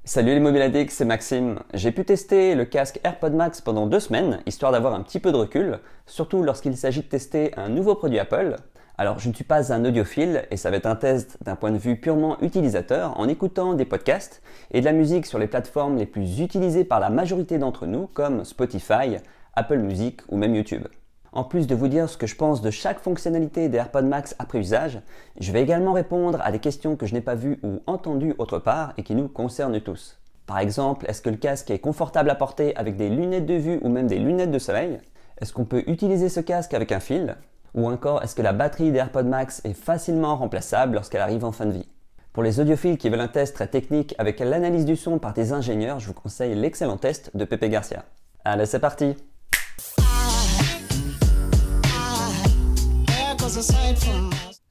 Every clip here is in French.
Salut les Mobile Addicts, c'est Maxime. J'ai pu tester le casque AirPods Max pendant 2 semaines, histoire d'avoir un petit peu de recul, surtout lorsqu'il s'agit de tester un nouveau produit Apple. Alors je ne suis pas un audiophile et ça va être un test d'un point de vue purement utilisateur en écoutant des podcasts et de la musique sur les plateformes les plus utilisées par la majorité d'entre nous comme Spotify, Apple Music ou même YouTube. En plus de vous dire ce que je pense de chaque fonctionnalité des AirPods Max après usage, je vais également répondre à des questions que je n'ai pas vues ou entendues autre part et qui nous concernent tous. Par exemple, est-ce que le casque est confortable à porter avec des lunettes de vue ou même des lunettes de soleil? Est-ce qu'on peut utiliser ce casque avec un fil? Ou encore, est-ce que la batterie des AirPods Max est facilement remplaçable lorsqu'elle arrive en fin de vie? Pour les audiophiles qui veulent un test très technique avec l'analyse du son par des ingénieurs, je vous conseille l'excellent test de Pepe Garcia. Allez, c'est parti!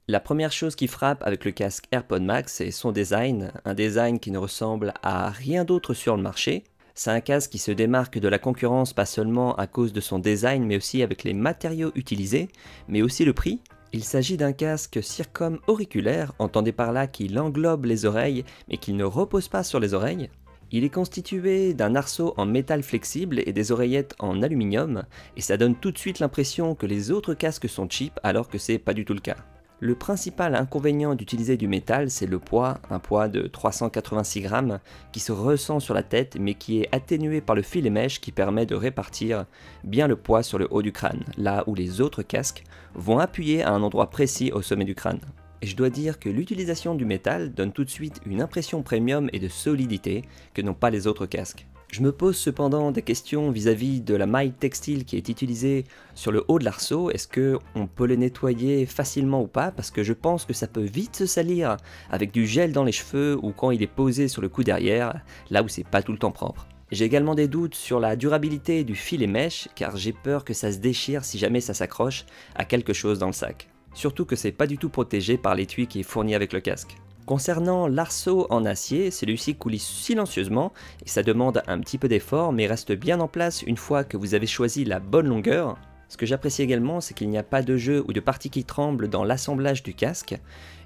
La première chose qui frappe avec le casque AirPods Max, c'est son design, un design qui ne ressemble à rien d'autre sur le marché. C'est un casque qui se démarque de la concurrence pas seulement à cause de son design, mais aussi avec les matériaux utilisés, mais aussi le prix. Il s'agit d'un casque circum-auriculaire, entendez par là qu'il englobe les oreilles, mais qu'il ne repose pas sur les oreilles. Il est constitué d'un arceau en métal flexible et des oreillettes en aluminium, et ça donne tout de suite l'impression que les autres casques sont cheap alors que c'est pas du tout le cas. Le principal inconvénient d'utiliser du métal, c'est le poids, un poids de 386 grammes, qui se ressent sur la tête mais qui est atténué par le filet mèche qui permet de répartir bien le poids sur le haut du crâne, là où les autres casques vont appuyer à un endroit précis au sommet du crâne. Et je dois dire que l'utilisation du métal donne tout de suite une impression premium et de solidité que n'ont pas les autres casques. Je me pose cependant des questions vis-à-vis de la maille textile qui est utilisée sur le haut de l'arceau. Est-ce qu'on peut le nettoyer facilement ou pas? Parce que je pense que ça peut vite se salir avec du gel dans les cheveux ou quand il est posé sur le cou derrière, là où c'est pas tout le temps propre. J'ai également des doutes sur la durabilité du filet mèche car j'ai peur que ça se déchire si jamais ça s'accroche à quelque chose dans le sac. Surtout que c'est pas du tout protégé par l'étui qui est fourni avec le casque. Concernant l'arceau en acier, celui-ci coulisse silencieusement et ça demande un petit peu d'effort mais reste bien en place une fois que vous avez choisi la bonne longueur. Ce que j'apprécie également, c'est qu'il n'y a pas de jeu ou de partie qui tremble dans l'assemblage du casque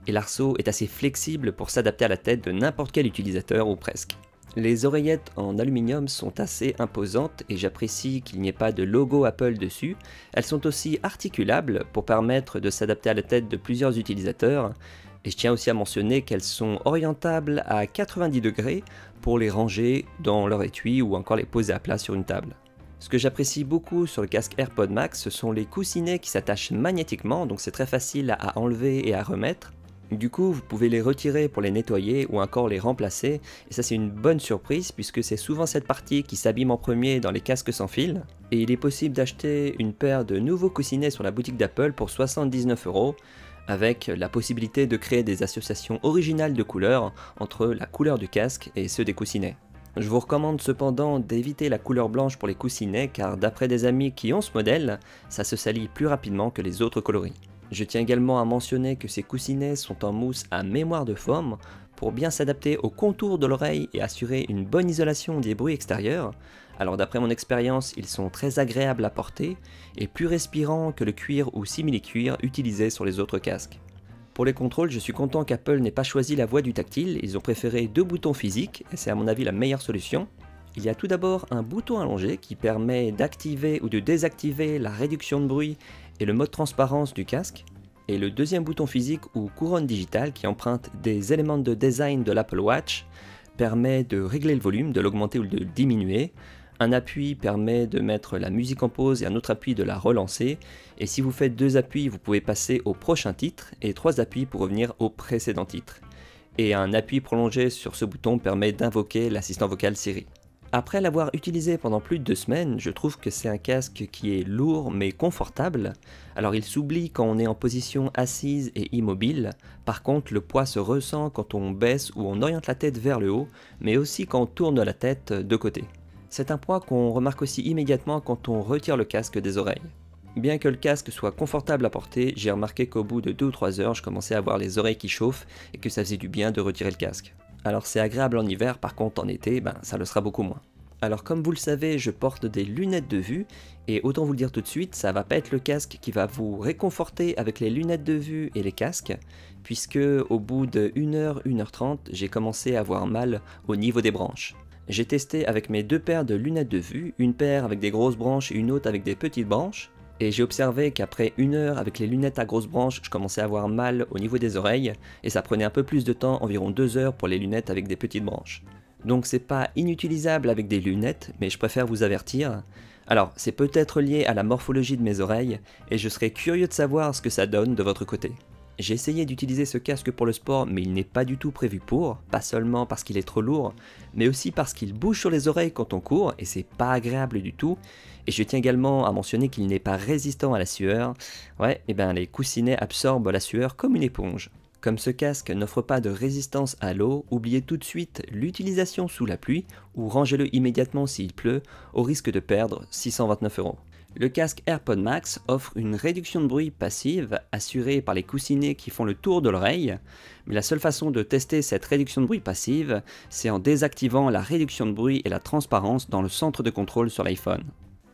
et l'arceau est assez flexible pour s'adapter à la tête de n'importe quel utilisateur ou presque. Les oreillettes en aluminium sont assez imposantes et j'apprécie qu'il n'y ait pas de logo Apple dessus. Elles sont aussi articulables pour permettre de s'adapter à la tête de plusieurs utilisateurs. Et je tiens aussi à mentionner qu'elles sont orientables à 90 degrés pour les ranger dans leur étui ou encore les poser à plat sur une table. Ce que j'apprécie beaucoup sur le casque AirPods Max, ce sont les coussinets qui s'attachent magnétiquement, donc c'est très facile à enlever et à remettre. Du coup, vous pouvez les retirer pour les nettoyer ou encore les remplacer, et ça c'est une bonne surprise puisque c'est souvent cette partie qui s'abîme en premier dans les casques sans fil. Et il est possible d'acheter une paire de nouveaux coussinets sur la boutique d'Apple pour 79 €, avec la possibilité de créer des associations originales de couleurs entre la couleur du casque et ceux des coussinets. Je vous recommande cependant d'éviter la couleur blanche pour les coussinets car d'après des amis qui ont ce modèle, ça se salit plus rapidement que les autres coloris. Je tiens également à mentionner que ces coussinets sont en mousse à mémoire de forme pour bien s'adapter au contour de l'oreille et assurer une bonne isolation des bruits extérieurs. Alors d'après mon expérience, ils sont très agréables à porter et plus respirants que le cuir ou simili-cuir utilisé sur les autres casques. Pour les contrôles, je suis content qu'Apple n'ait pas choisi la voie du tactile, ils ont préféré 2 boutons physiques et c'est à mon avis la meilleure solution. Il y a tout d'abord un bouton allongé qui permet d'activer ou de désactiver la réduction de bruit et le mode transparence du casque, et le deuxième bouton physique ou couronne digitale qui emprunte des éléments de design de l'Apple Watch permet de régler le volume, de l'augmenter ou de le diminuer. Un appui permet de mettre la musique en pause et un autre appui de la relancer, et si vous faites 2 appuis vous pouvez passer au prochain titre et 3 appuis pour revenir au précédent titre. Et un appui prolongé sur ce bouton permet d'invoquer l'assistant vocal Siri. Après l'avoir utilisé pendant plus de 2 semaines, je trouve que c'est un casque qui est lourd mais confortable. Alors il s'oublie quand on est en position assise et immobile, par contre le poids se ressent quand on baisse ou on oriente la tête vers le haut, mais aussi quand on tourne la tête de côté. C'est un point qu'on remarque aussi immédiatement quand on retire le casque des oreilles. Bien que le casque soit confortable à porter, j'ai remarqué qu'au bout de 2 ou 3 heures, je commençais à avoir les oreilles qui chauffent et que ça faisait du bien de retirer le casque. Alors c'est agréable en hiver, par contre en été, ça le sera beaucoup moins. Alors comme vous le savez, je porte des lunettes de vue et autant vous le dire tout de suite, ça va pas être le casque qui va vous réconforter avec les lunettes de vue et les casques, puisque au bout de 1h, 1h30, j'ai commencé à avoir mal au niveau des branches. J'ai testé avec mes 2 paires de lunettes de vue, une paire avec des grosses branches et une autre avec des petites branches, et j'ai observé qu'après 1 heure avec les lunettes à grosses branches, je commençais à avoir mal au niveau des oreilles, et ça prenait un peu plus de temps, environ 2 heures pour les lunettes avec des petites branches. Donc c'est pas inutilisable avec des lunettes, mais je préfère vous avertir. Alors c'est peut-être lié à la morphologie de mes oreilles, et je serais curieux de savoir ce que ça donne de votre côté. J'ai essayé d'utiliser ce casque pour le sport, mais il n'est pas du tout prévu pour, pas seulement parce qu'il est trop lourd, mais aussi parce qu'il bouge sur les oreilles quand on court, et c'est pas agréable du tout. Et je tiens également à mentionner qu'il n'est pas résistant à la sueur. Ouais, et ben les coussinets absorbent la sueur comme une éponge. Comme ce casque n'offre pas de résistance à l'eau, oubliez tout de suite l'utilisation sous la pluie ou rangez-le immédiatement s'il pleut, au risque de perdre 629 €. Le casque AirPod Max offre une réduction de bruit passive assurée par les coussinets qui font le tour de l'oreille, mais la seule façon de tester cette réduction de bruit passive, c'est en désactivant la réduction de bruit et la transparence dans le centre de contrôle sur l'iPhone.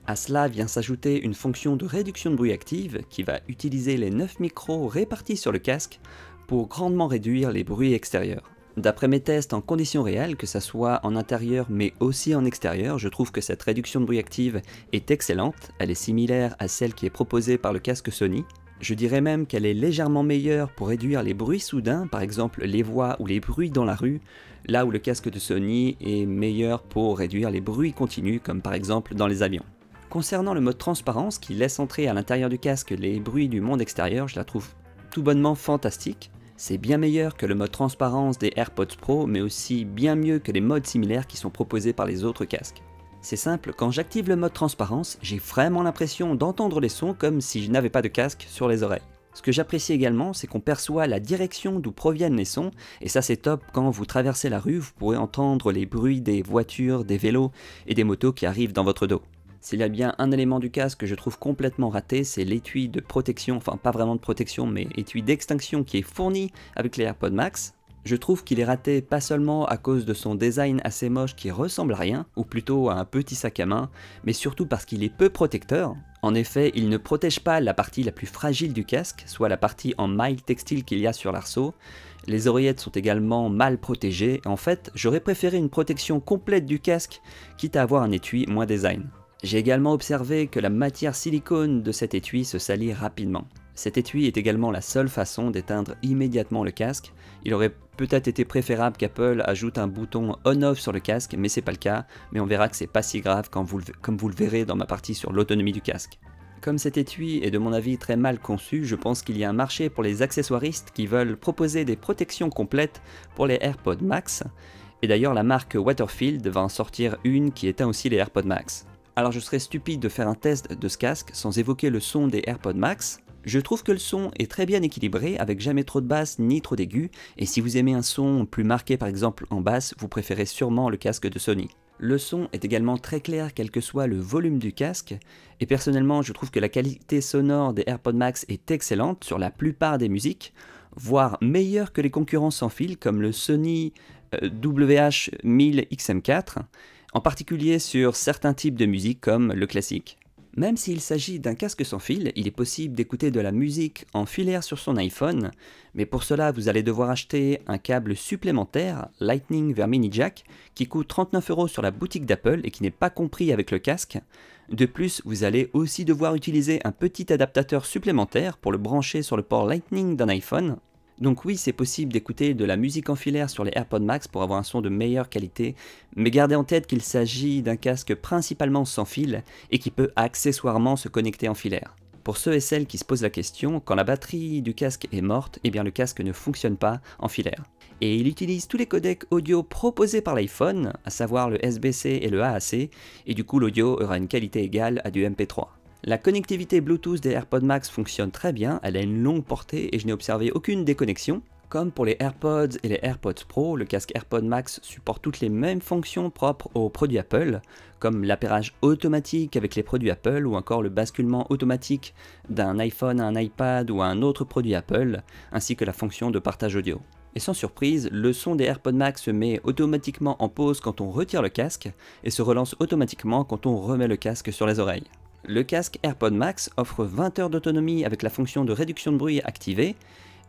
À cela vient s'ajouter une fonction de réduction de bruit active qui va utiliser les 9 micros répartis sur le casque pour grandement réduire les bruits extérieurs. D'après mes tests en conditions réelles, que ce soit en intérieur mais aussi en extérieur, je trouve que cette réduction de bruit active est excellente, elle est similaire à celle qui est proposée par le casque Sony. Je dirais même qu'elle est légèrement meilleure pour réduire les bruits soudains, par exemple les voix ou les bruits dans la rue, là où le casque de Sony est meilleur pour réduire les bruits continus, comme par exemple dans les avions. Concernant le mode transparence qui laisse entrer à l'intérieur du casque les bruits du monde extérieur, je la trouve tout bonnement fantastique. C'est bien meilleur que le mode transparence des AirPods Pro, mais aussi bien mieux que les modes similaires qui sont proposés par les autres casques. C'est simple, quand j'active le mode transparence, j'ai vraiment l'impression d'entendre les sons comme si je n'avais pas de casque sur les oreilles. Ce que j'apprécie également, c'est qu'on perçoit la direction d'où proviennent les sons, et ça c'est top, quand vous traversez la rue, vous pourrez entendre les bruits des voitures, des vélos et des motos qui arrivent dans votre dos. S'il y a bien un élément du casque que je trouve complètement raté, c'est l'étui de protection, enfin pas vraiment de protection, mais étui d'extinction qui est fourni avec les AirPods Max. Je trouve qu'il est raté pas seulement à cause de son design assez moche qui ressemble à rien, ou plutôt à un petit sac à main, mais surtout parce qu'il est peu protecteur. En effet, il ne protège pas la partie la plus fragile du casque, soit la partie en maille textile qu'il y a sur l'arceau. Les oreillettes sont également mal protégées, en fait, j'aurais préféré une protection complète du casque, quitte à avoir un étui moins design. J'ai également observé que la matière silicone de cet étui se salit rapidement. Cet étui est également la seule façon d'éteindre immédiatement le casque. Il aurait peut-être été préférable qu'Apple ajoute un bouton on-off sur le casque, mais c'est pas le cas, mais on verra que c'est pas si grave comme vous le verrez dans ma partie sur l'autonomie du casque. Comme cet étui est de mon avis très mal conçu, je pense qu'il y a un marché pour les accessoiristes qui veulent proposer des protections complètes pour les AirPods Max, et d'ailleurs la marque Waterfield va en sortir une qui éteint aussi les AirPods Max. Alors je serais stupide de faire un test de ce casque sans évoquer le son des AirPods Max. Je trouve que le son est très bien équilibré, avec jamais trop de basse ni trop d'aigu, et si vous aimez un son plus marqué par exemple en basse, vous préférez sûrement le casque de Sony. Le son est également très clair quel que soit le volume du casque, et personnellement je trouve que la qualité sonore des AirPods Max est excellente sur la plupart des musiques, voire meilleure que les concurrents sans fil comme le Sony WH-1000XM4, en particulier sur certains types de musique comme le classique. Même s'il s'agit d'un casque sans fil, il est possible d'écouter de la musique en filaire sur son iPhone, mais pour cela vous allez devoir acheter un câble supplémentaire, Lightning vers mini jack, qui coûte 39 € sur la boutique d'Apple et qui n'est pas compris avec le casque. De plus, vous allez aussi devoir utiliser un petit adaptateur supplémentaire pour le brancher sur le port Lightning d'un iPhone. Donc oui, c'est possible d'écouter de la musique en filaire sur les AirPods Max pour avoir un son de meilleure qualité, mais gardez en tête qu'il s'agit d'un casque principalement sans fil et qui peut accessoirement se connecter en filaire. Pour ceux et celles qui se posent la question, quand la batterie du casque est morte, eh bien le casque ne fonctionne pas en filaire. Et il utilise tous les codecs audio proposés par l'iPhone, à savoir le SBC et le AAC, et du coup l'audio aura une qualité égale à du MP3. La connectivité Bluetooth des AirPods Max fonctionne très bien, elle a une longue portée et je n'ai observé aucune déconnexion. Comme pour les AirPods et les AirPods Pro, le casque AirPods Max supporte toutes les mêmes fonctions propres aux produits Apple, comme l'appairage automatique avec les produits Apple ou encore le basculement automatique d'un iPhone à un iPad ou à un autre produit Apple, ainsi que la fonction de partage audio. Et sans surprise, le son des AirPods Max se met automatiquement en pause quand on retire le casque et se relance automatiquement quand on remet le casque sur les oreilles. Le casque AirPods Max offre 20 heures d'autonomie avec la fonction de réduction de bruit activée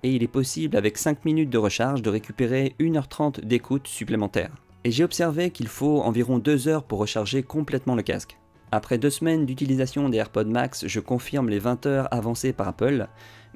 et il est possible avec 5 minutes de recharge de récupérer 1h30 d'écoute supplémentaire. Et j'ai observé qu'il faut environ 2 heures pour recharger complètement le casque. Après 2 semaines d'utilisation des AirPods Max, je confirme les 20 heures avancées par Apple,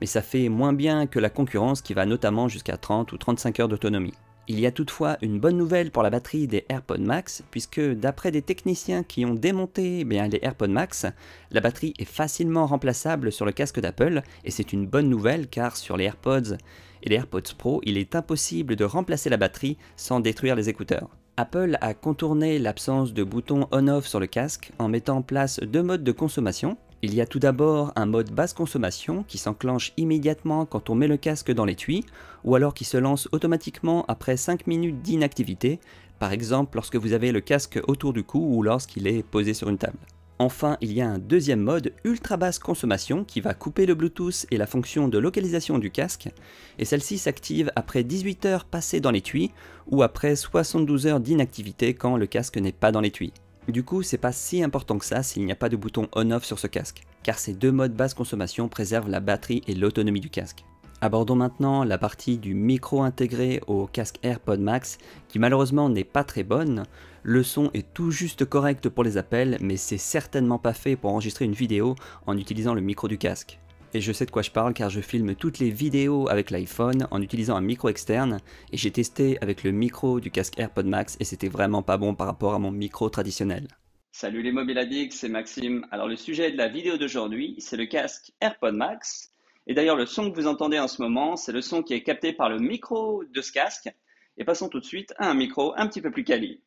mais ça fait moins bien que la concurrence qui va notamment jusqu'à 30 ou 35 heures d'autonomie. Il y a toutefois une bonne nouvelle pour la batterie des AirPods Max, puisque d'après des techniciens qui ont démonté les AirPods Max, la batterie est facilement remplaçable sur le casque d'Apple, et c'est une bonne nouvelle car sur les AirPods et les AirPods Pro, il est impossible de remplacer la batterie sans détruire les écouteurs. Apple a contourné l'absence de bouton on-off sur le casque en mettant en place 2 modes de consommation. Il y a tout d'abord un mode basse consommation qui s'enclenche immédiatement quand on met le casque dans l'étui ou alors qui se lance automatiquement après 5 minutes d'inactivité, par exemple lorsque vous avez le casque autour du cou ou lorsqu'il est posé sur une table. Enfin, il y a un deuxième mode ultra basse consommation qui va couper le Bluetooth et la fonction de localisation du casque, et celle-ci s'active après 18 heures passées dans l'étui ou après 72 heures d'inactivité quand le casque n'est pas dans l'étui. Du coup, c'est pas si important que ça s'il n'y a pas de bouton on-off sur ce casque, car ces 2 modes basse consommation préservent la batterie et l'autonomie du casque. Abordons maintenant la partie du micro intégré au casque AirPods Max, qui malheureusement n'est pas très bonne. Le son est tout juste correct pour les appels, mais c'est certainement pas fait pour enregistrer une vidéo en utilisant le micro du casque. Et je sais de quoi je parle car je filme toutes les vidéos avec l'iPhone en utilisant un micro externe et j'ai testé avec le micro du casque AirPods Max et c'était vraiment pas bon par rapport à mon micro traditionnel. Salut les Mobile Addicts, c'est Maxime. Alors le sujet de la vidéo d'aujourd'hui, c'est le casque AirPods Max. Et d'ailleurs le son que vous entendez en ce moment, c'est le son qui est capté par le micro de ce casque. Et passons tout de suite à un micro un petit peu plus quali.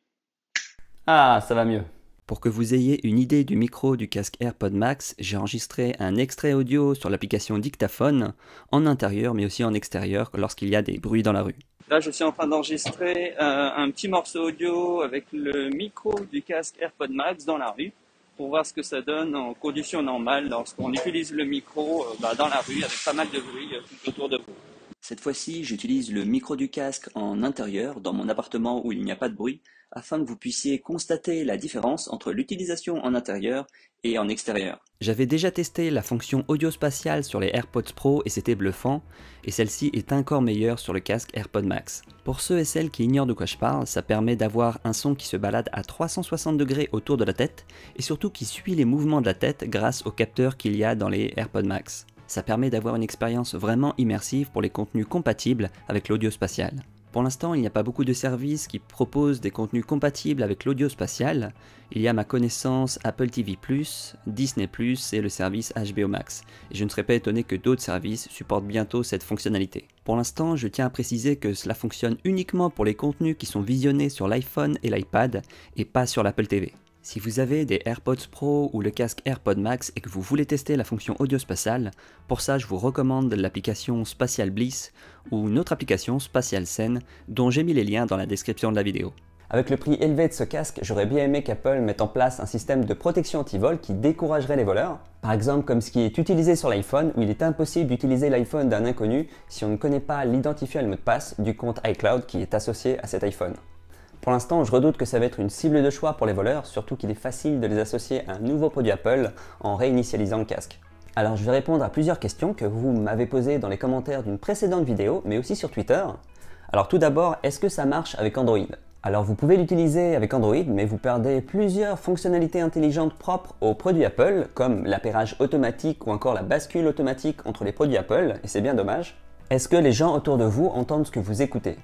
Ah, ça va mieux. Pour que vous ayez une idée du micro du casque AirPods Max, j'ai enregistré un extrait audio sur l'application Dictaphone, en intérieur mais aussi en extérieur lorsqu'il y a des bruits dans la rue. Là, je suis en train d'enregistrer un petit morceau audio avec le micro du casque AirPods Max dans la rue pour voir ce que ça donne en conditions normales lorsqu'on utilise le micro dans la rue avec pas mal de bruit tout autour de vous. Cette fois-ci, j'utilise le micro du casque en intérieur, dans mon appartement où il n'y a pas de bruit, afin que vous puissiez constater la différence entre l'utilisation en intérieur et en extérieur. J'avais déjà testé la fonction audio spatiale sur les AirPods Pro et c'était bluffant, et celle-ci est encore meilleure sur le casque AirPods Max. Pour ceux et celles qui ignorent de quoi je parle, ça permet d'avoir un son qui se balade à 360 degrés autour de la tête, et surtout qui suit les mouvements de la tête grâce aux capteurs qu'il y a dans les AirPods Max. Ça permet d'avoir une expérience vraiment immersive pour les contenus compatibles avec l'audio spatial. Pour l'instant, il n'y a pas beaucoup de services qui proposent des contenus compatibles avec l'audio spatial. Il y a à ma connaissance Apple TV+, Disney+, et le service HBO Max. Et je ne serais pas étonné que d'autres services supportent bientôt cette fonctionnalité. Pour l'instant, je tiens à préciser que cela fonctionne uniquement pour les contenus qui sont visionnés sur l'iPhone et l'iPad, et pas sur l'Apple TV. Si vous avez des AirPods Pro ou le casque AirPods Max et que vous voulez tester la fonction audio spatiale, pour ça je vous recommande l'application Spatial Bliss ou une autre application Spatial Scene dont j'ai mis les liens dans la description de la vidéo. Avec le prix élevé de ce casque, j'aurais bien aimé qu'Apple mette en place un système de protection anti-vol qui découragerait les voleurs. Par exemple comme ce qui est utilisé sur l'iPhone où il est impossible d'utiliser l'iPhone d'un inconnu si on ne connaît pas l'identifiant et le mot de passe du compte iCloud qui est associé à cet iPhone. Pour l'instant, je redoute que ça va être une cible de choix pour les voleurs, surtout qu'il est facile de les associer à un nouveau produit Apple en réinitialisant le casque. Alors je vais répondre à plusieurs questions que vous m'avez posées dans les commentaires d'une précédente vidéo, mais aussi sur Twitter. Alors tout d'abord, est-ce que ça marche avec Android? Alors vous pouvez l'utiliser avec Android, mais vous perdez plusieurs fonctionnalités intelligentes propres aux produits Apple, comme l'appairage automatique ou encore la bascule automatique entre les produits Apple, et c'est bien dommage. Est-ce que les gens autour de vous entendent ce que vous écoutez?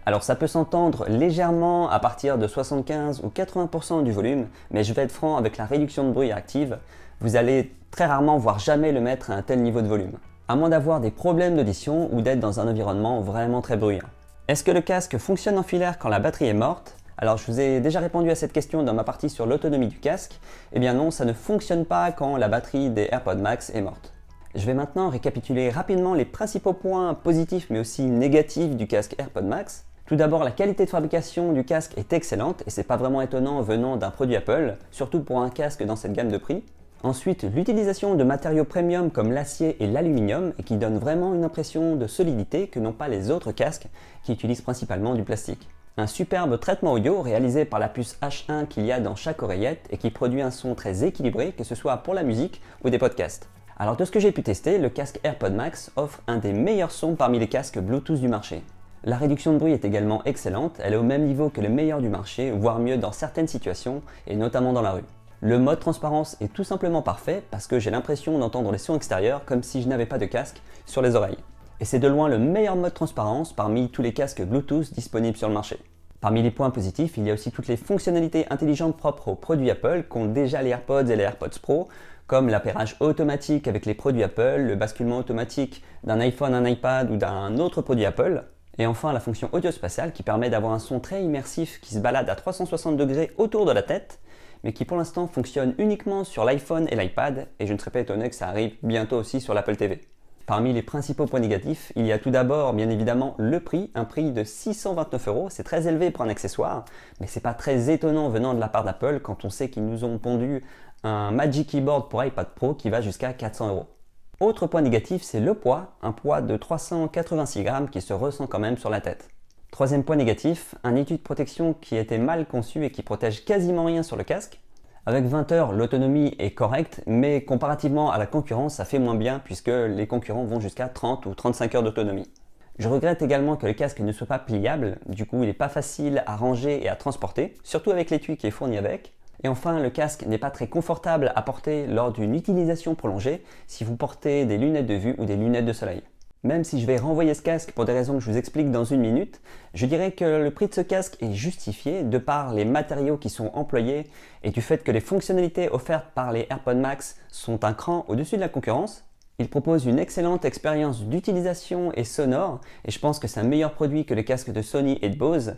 Alors ça peut s'entendre légèrement à partir de 75 ou 80% du volume, mais je vais être franc, avec la réduction de bruit active, vous allez très rarement voire jamais le mettre à un tel niveau de volume, à moins d'avoir des problèmes d'audition ou d'être dans un environnement vraiment très bruyant. Est-ce que le casque fonctionne en filaire quand la batterie est morte? Alors je vous ai déjà répondu à cette question dans ma partie sur l'autonomie du casque. Eh bien non, ça ne fonctionne pas quand la batterie des AirPods Max est morte. Je vais maintenant récapituler rapidement les principaux points positifs mais aussi négatifs du casque AirPods Max. Tout d'abord, la qualité de fabrication du casque est excellente et c'est pas vraiment étonnant venant d'un produit Apple, surtout pour un casque dans cette gamme de prix. Ensuite, l'utilisation de matériaux premium comme l'acier et l'aluminium et qui donnent vraiment une impression de solidité que n'ont pas les autres casques qui utilisent principalement du plastique. Un superbe traitement audio réalisé par la puce H1 qu'il y a dans chaque oreillette et qui produit un son très équilibré, que ce soit pour la musique ou des podcasts. Alors de ce que j'ai pu tester, le casque AirPods Max offre un des meilleurs sons parmi les casques Bluetooth du marché. La réduction de bruit est également excellente, elle est au même niveau que les meilleurs du marché, voire mieux dans certaines situations, et notamment dans la rue. Le mode transparence est tout simplement parfait parce que j'ai l'impression d'entendre les sons extérieurs comme si je n'avais pas de casque sur les oreilles. Et c'est de loin le meilleur mode transparence parmi tous les casques Bluetooth disponibles sur le marché. Parmi les points positifs, il y a aussi toutes les fonctionnalités intelligentes propres aux produits Apple qu'ont déjà les AirPods et les AirPods Pro, comme l'appairage automatique avec les produits Apple, le basculement automatique d'un iPhone, un iPad ou d'un autre produit Apple, et enfin la fonction audio spatiale qui permet d'avoir un son très immersif qui se balade à 360 degrés autour de la tête, mais qui pour l'instant fonctionne uniquement sur l'iPhone et l'iPad, et je ne serais pas étonné que ça arrive bientôt aussi sur l'Apple TV. Parmi les principaux points négatifs, il y a tout d'abord bien évidemment le prix, un prix de 629 €, c'est très élevé pour un accessoire, mais c'est pas très étonnant venant de la part d'Apple quand on sait qu'ils nous ont pondu un Magic Keyboard pour iPad Pro qui va jusqu'à 400 €. Autre point négatif, c'est le poids, un poids de 386 grammes qui se ressent quand même sur la tête. Troisième point négatif, un étui de protection qui était mal conçu et qui protège quasiment rien sur le casque. Avec 20 heures, l'autonomie est correcte, mais comparativement à la concurrence, ça fait moins bien puisque les concurrents vont jusqu'à 30 ou 35 heures d'autonomie. Je regrette également que le casque ne soit pas pliable, du coup il n'est pas facile à ranger et à transporter, surtout avec l'étui qui est fourni avec. Et enfin, le casque n'est pas très confortable à porter lors d'une utilisation prolongée si vous portez des lunettes de vue ou des lunettes de soleil. Même si je vais renvoyer ce casque pour des raisons que je vous explique dans une minute, je dirais que le prix de ce casque est justifié de par les matériaux qui sont employés et du fait que les fonctionnalités offertes par les AirPods Max sont un cran au-dessus de la concurrence. Il propose une excellente expérience d'utilisation et sonore, et je pense que c'est un meilleur produit que les casques de Sony et de Bose,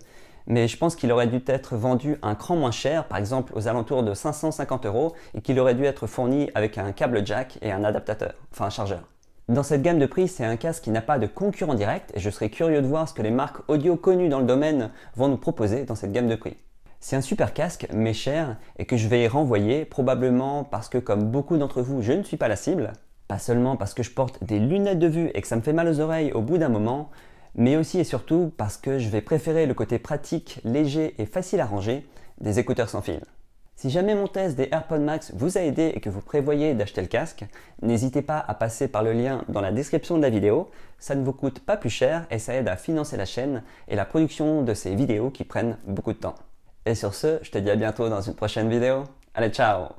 mais je pense qu'il aurait dû être vendu un cran moins cher, par exemple aux alentours de 550 €, et qu'il aurait dû être fourni avec un câble jack et un adaptateur, enfin un chargeur. Dans cette gamme de prix, c'est un casque qui n'a pas de concurrent direct et je serais curieux de voir ce que les marques audio connues dans le domaine vont nous proposer dans cette gamme de prix. C'est un super casque, mais cher, et que je vais renvoyer probablement parce que comme beaucoup d'entre vous, je ne suis pas la cible. Pas seulement parce que je porte des lunettes de vue et que ça me fait mal aux oreilles au bout d'un moment, mais aussi et surtout parce que je vais préférer le côté pratique, léger et facile à ranger des écouteurs sans fil. Si jamais mon test des AirPods Max vous a aidé et que vous prévoyez d'acheter le casque, n'hésitez pas à passer par le lien dans la description de la vidéo, ça ne vous coûte pas plus cher et ça aide à financer la chaîne et la production de ces vidéos qui prennent beaucoup de temps. Et sur ce, je te dis à bientôt dans une prochaine vidéo. Allez, ciao!